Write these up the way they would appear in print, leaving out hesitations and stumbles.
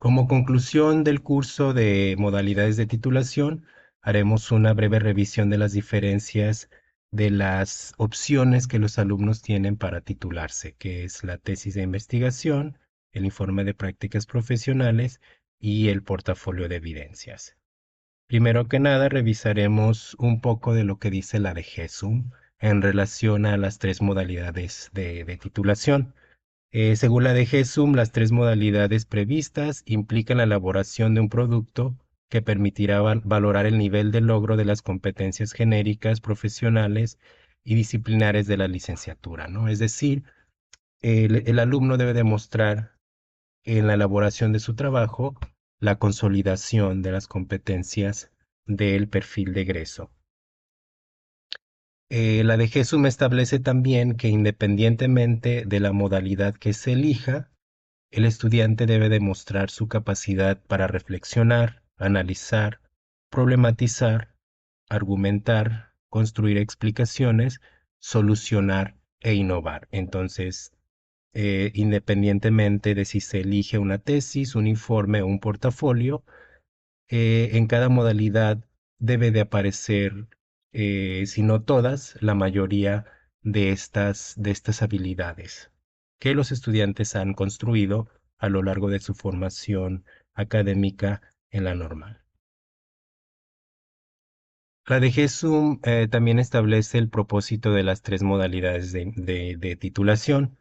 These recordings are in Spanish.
Como conclusión del curso de modalidades de titulación, haremos una breve revisión de las diferencias de las opciones que los alumnos tienen para titularse, que es la tesis de investigación, el informe de prácticas profesionales y el portafolio de evidencias. Primero que nada, revisaremos un poco de lo que dice la de GESUM en relación a las tres modalidades de titulación. Según la de GESUM, las tres modalidades previstas implican la elaboración de un producto que permitirá valorar el nivel de logro de las competencias genéricas, profesionales y disciplinares de la licenciatura, ¿no? Es decir, el alumno debe demostrar en la elaboración de su trabajo la consolidación de las competencias del perfil de egreso. La de GESUM establece también que independientemente de la modalidad que se elija, el estudiante debe demostrar su capacidad para reflexionar, analizar, problematizar, argumentar, construir explicaciones, solucionar e innovar. Entonces, independientemente de si se elige una tesis, un informe o un portafolio, en cada modalidad debe de aparecer, si no todas, la mayoría de estas habilidades que los estudiantes han construido a lo largo de su formación académica en la normal. La de GESUM también establece el propósito de las tres modalidades de titulación,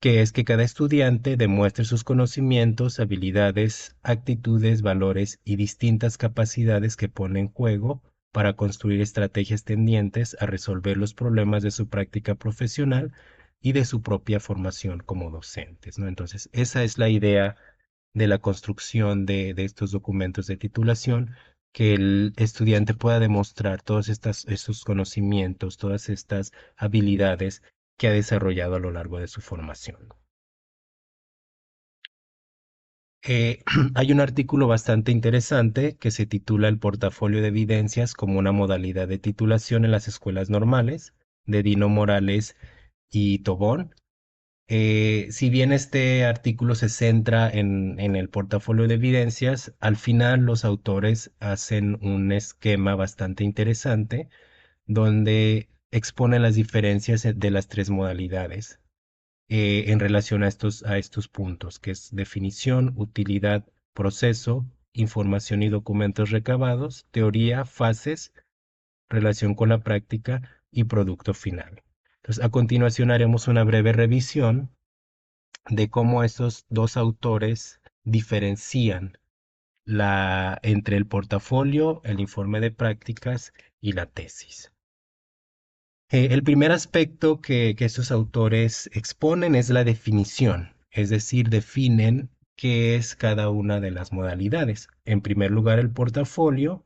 que es que cada estudiante demuestre sus conocimientos, habilidades, actitudes, valores y distintas capacidades que pone en juego para construir estrategias tendientes a resolver los problemas de su práctica profesional y de su propia formación como docentes, ¿no? Entonces, esa es la idea de la construcción de estos documentos de titulación, que el estudiante pueda demostrar todos estos conocimientos, todas estas habilidades que ha desarrollado a lo largo de su formación. Hay un artículo bastante interesante que se titula El portafolio de evidencias como una modalidad de titulación en las escuelas normales, de Dino Morales y Tobón. Si bien este artículo se centra en el portafolio de evidencias, al final los autores hacen un esquema bastante interesante donde exponen las diferencias de las tres modalidades en relación a estos puntos, que es definición, utilidad, proceso, información y documentos recabados, teoría, fases, relación con la práctica y producto final. Entonces, a continuación haremos una breve revisión de cómo estos dos autores diferencian entre el portafolio, el informe de prácticas y la tesis. El primer aspecto que estos autores exponen es la definición, es decir, definen qué es cada una de las modalidades. En primer lugar, el portafolio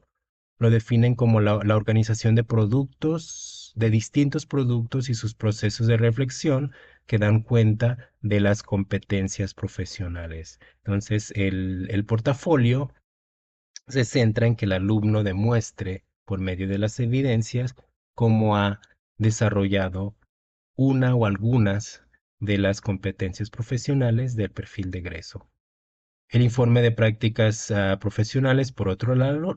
lo definen como la organización de productos, de distintos productos y sus procesos de reflexión que dan cuenta de las competencias profesionales. Entonces, el portafolio se centra en que el alumno demuestre, por medio de las evidencias, cómo ha desarrollado una o algunas de las competencias profesionales del perfil de egreso. El informe de prácticas profesionales, por otro lado,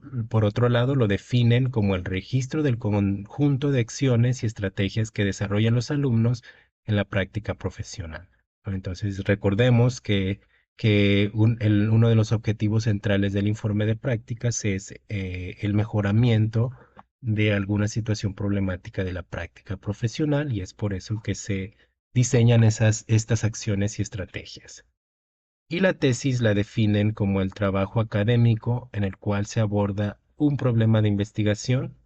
lo definen como el registro del conjunto de acciones y estrategias que desarrollan los alumnos en la práctica profesional, ¿no? Entonces, recordemos que uno de los objetivos centrales del informe de prácticas es el mejoramiento de alguna situación problemática de la práctica profesional y es por eso que se diseñan estas acciones y estrategias. Y la tesis la definen como el trabajo académico en el cual se aborda un problema de investigación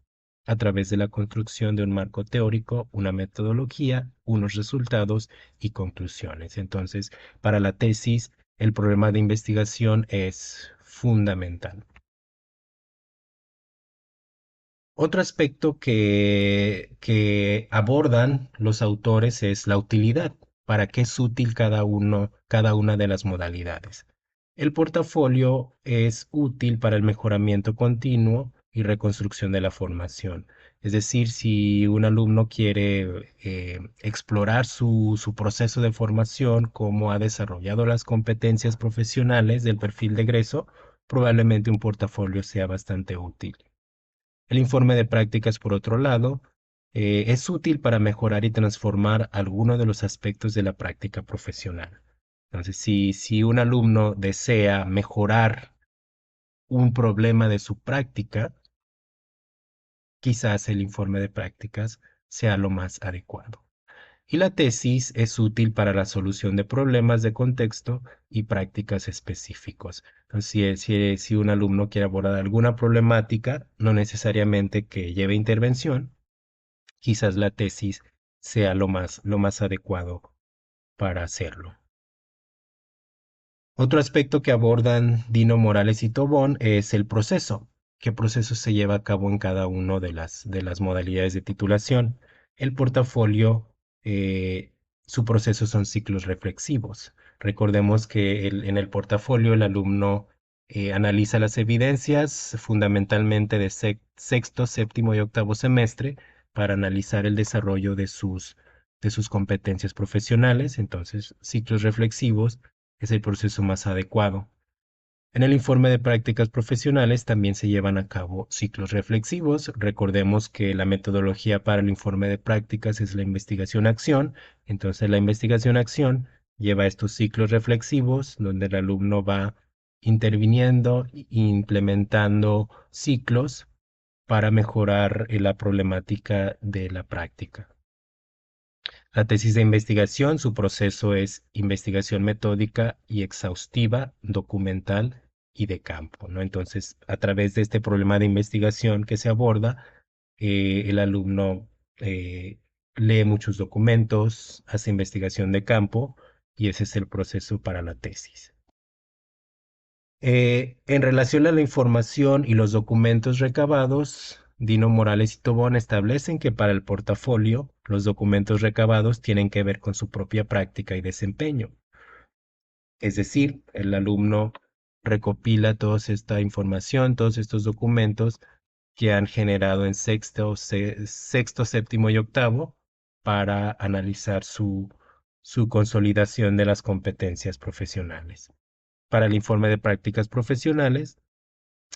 a través de la construcción de un marco teórico, una metodología, unos resultados y conclusiones. Entonces, para la tesis, el problema de investigación es fundamental. Otro aspecto que abordan los autores es la utilidad. ¿Para qué es útil cada una de las modalidades? El portafolio es útil para el mejoramiento continuo y reconstrucción de la formación. Es decir, si un alumno quiere explorar su proceso de formación, cómo ha desarrollado las competencias profesionales del perfil de egreso, probablemente un portafolio sea bastante útil. El informe de prácticas, por otro lado, es útil para mejorar y transformar algunos de los aspectos de la práctica profesional. Entonces, si un alumno desea mejorar un problema de su práctica, quizás el informe de prácticas sea lo más adecuado. Y la tesis es útil para la solución de problemas de contexto y prácticas específicos. Entonces, si un alumno quiere abordar alguna problemática, no necesariamente que lleve intervención, quizás la tesis sea lo más adecuado para hacerlo. Otro aspecto que abordan Dino Morales y Tobón es el proceso. ¿Qué proceso se lleva a cabo en cada una de las modalidades de titulación? El portafolio, eh, su proceso son ciclos reflexivos. Recordemos que en el portafolio el alumno analiza las evidencias fundamentalmente de sexto, séptimo y octavo semestre para analizar el desarrollo de sus competencias profesionales. Entonces, ciclos reflexivos es el proceso más adecuado. En el informe de prácticas profesionales también se llevan a cabo ciclos reflexivos. Recordemos que la metodología para el informe de prácticas es la investigación-acción. Entonces la investigación-acción lleva estos ciclos reflexivos donde el alumno va interviniendo e implementando ciclos para mejorar la problemática de la práctica. La tesis de investigación, su proceso es investigación metódica y exhaustiva, documental y de campo, ¿no? Entonces, a través de este problema de investigación que se aborda, el alumno lee muchos documentos, hace investigación de campo y ese es el proceso para la tesis. En relación a la información y los documentos recabados, Dino Morales y Tobón establecen que para el portafolio, los documentos recabados tienen que ver con su propia práctica y desempeño. Es decir, el alumno recopila toda esta información, todos estos documentos que han generado en sexto, séptimo y octavo para analizar su consolidación de las competencias profesionales. Para el informe de prácticas profesionales,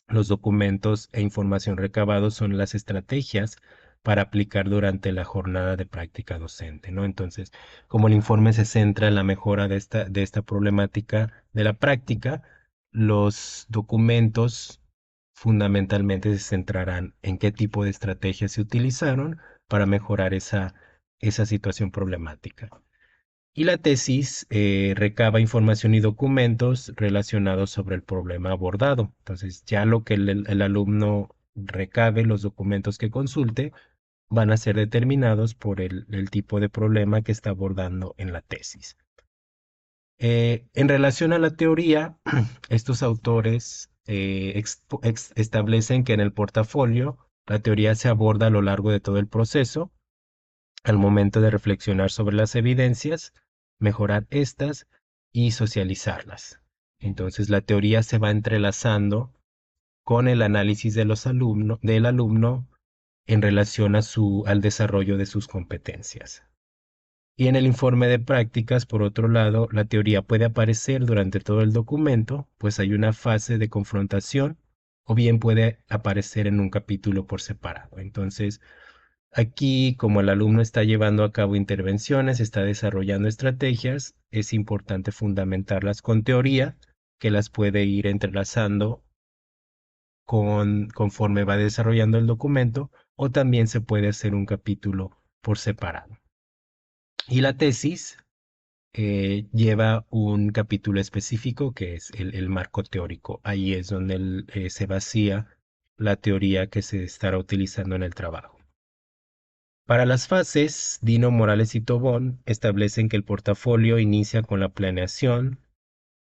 los documentos e información recabados son las estrategias para aplicar durante la jornada de práctica docente, ¿no? Entonces, como el informe se centra en la mejora de esta problemática de la práctica, los documentos fundamentalmente se centrarán en qué tipo de estrategias se utilizaron para mejorar esa situación problemática. Y la tesis recaba información y documentos relacionados sobre el problema abordado. Entonces, ya lo que el alumno recabe, los documentos que consulte, van a ser determinados por el tipo de problema que está abordando en la tesis. En relación a la teoría, estos autores establecen que en el portafolio la teoría se aborda a lo largo de todo el proceso al momento de reflexionar sobre las evidencias, mejorar estas y socializarlas. Entonces la teoría se va entrelazando con el análisis de del alumno en relación al desarrollo de sus competencias. Y en el informe de prácticas, por otro lado, la teoría puede aparecer durante todo el documento, pues hay una fase de confrontación, o bien puede aparecer en un capítulo por separado. Entonces, aquí, como el alumno está llevando a cabo intervenciones, está desarrollando estrategias, es importante fundamentarlas con teoría, que las puede ir entrelazando conforme va desarrollando el documento, o también se puede hacer un capítulo por separado. Y la tesis lleva un capítulo específico que es el marco teórico. Ahí es donde se vacía la teoría que se estará utilizando en el trabajo. Para las fases, Dino, Morales y Tobón establecen que el portafolio inicia con la planeación,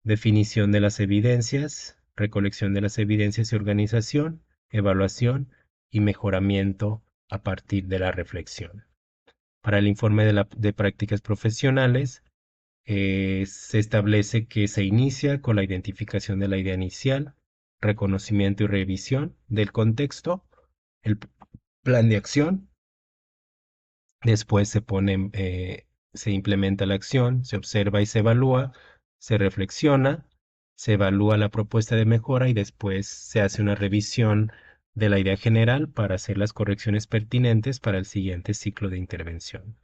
definición de las evidencias, recolección de las evidencias y organización, evaluación y mejoramiento a partir de la reflexión. Para el informe de prácticas profesionales, se establece que se inicia con la identificación de la idea inicial, reconocimiento y revisión del contexto, el plan de acción. Después se implementa la acción, se observa y se evalúa, se reflexiona, se evalúa la propuesta de mejora y después se hace una revisión de la idea general para hacer las correcciones pertinentes para el siguiente ciclo de intervención.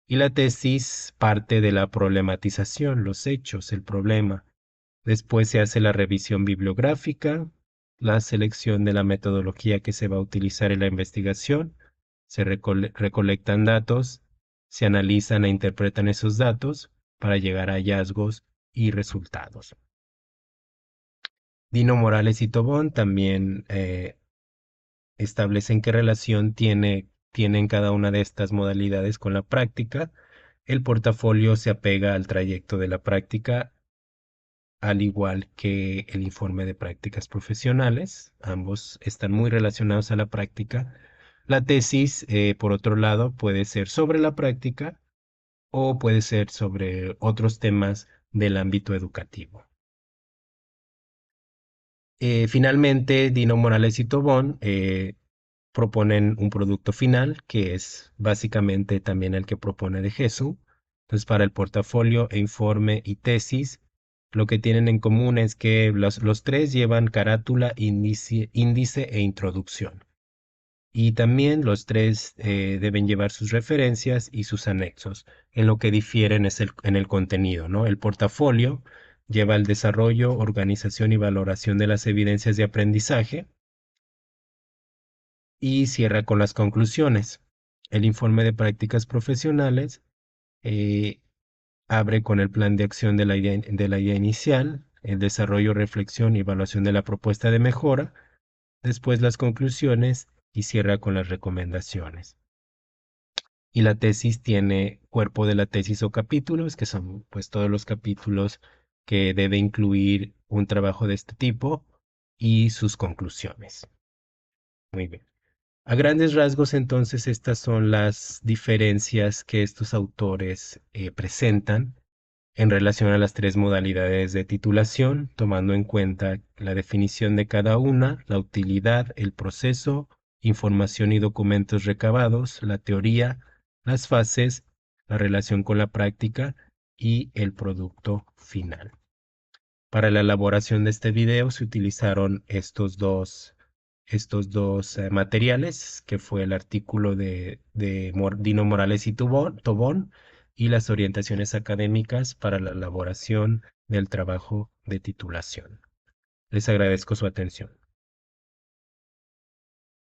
Y la tesis parte de la problematización, los hechos, el problema. Después se hace la revisión bibliográfica, la selección de la metodología que se va a utilizar en la investigación, se recolectan datos, se analizan e interpretan esos datos para llegar a hallazgos y resultados. Dino Morales y Tobón también establecen qué relación tienen cada una de estas modalidades con la práctica. El portafolio se apega al trayecto de la práctica, al igual que el informe de prácticas profesionales. Ambos están muy relacionados a la práctica. La tesis, por otro lado, puede ser sobre la práctica o puede ser sobre otros temas del ámbito educativo. Finalmente, Dino Morales y Tobón proponen un producto final que es básicamente también el que propone de Jesús. Entonces, para el portafolio e informe y tesis, lo que tienen en común es que los tres llevan carátula, índice e introducción. Y también los tres deben llevar sus referencias y sus anexos. En lo que difieren es en el contenido, ¿no? El portafolio lleva el desarrollo, organización y valoración de las evidencias de aprendizaje y cierra con las conclusiones. El informe de prácticas profesionales eh, abre con el plan de acción de la idea inicial, el desarrollo, reflexión y evaluación de la propuesta de mejora, después las conclusiones y cierra con las recomendaciones. Y la tesis tiene cuerpo de la tesis o capítulos, que son pues todos los capítulos que debe incluir un trabajo de este tipo y sus conclusiones. Muy bien. A grandes rasgos, entonces, estas son las diferencias que estos autores presentan en relación a las tres modalidades de titulación, tomando en cuenta la definición de cada una, la utilidad, el proceso, información y documentos recabados, la teoría, las fases, la relación con la práctica y el producto final. Para la elaboración de este video se utilizaron estos dos materiales, que fue el artículo de Dino Morales y Tobón y las orientaciones académicas para la elaboración del trabajo de titulación. Les agradezco su atención.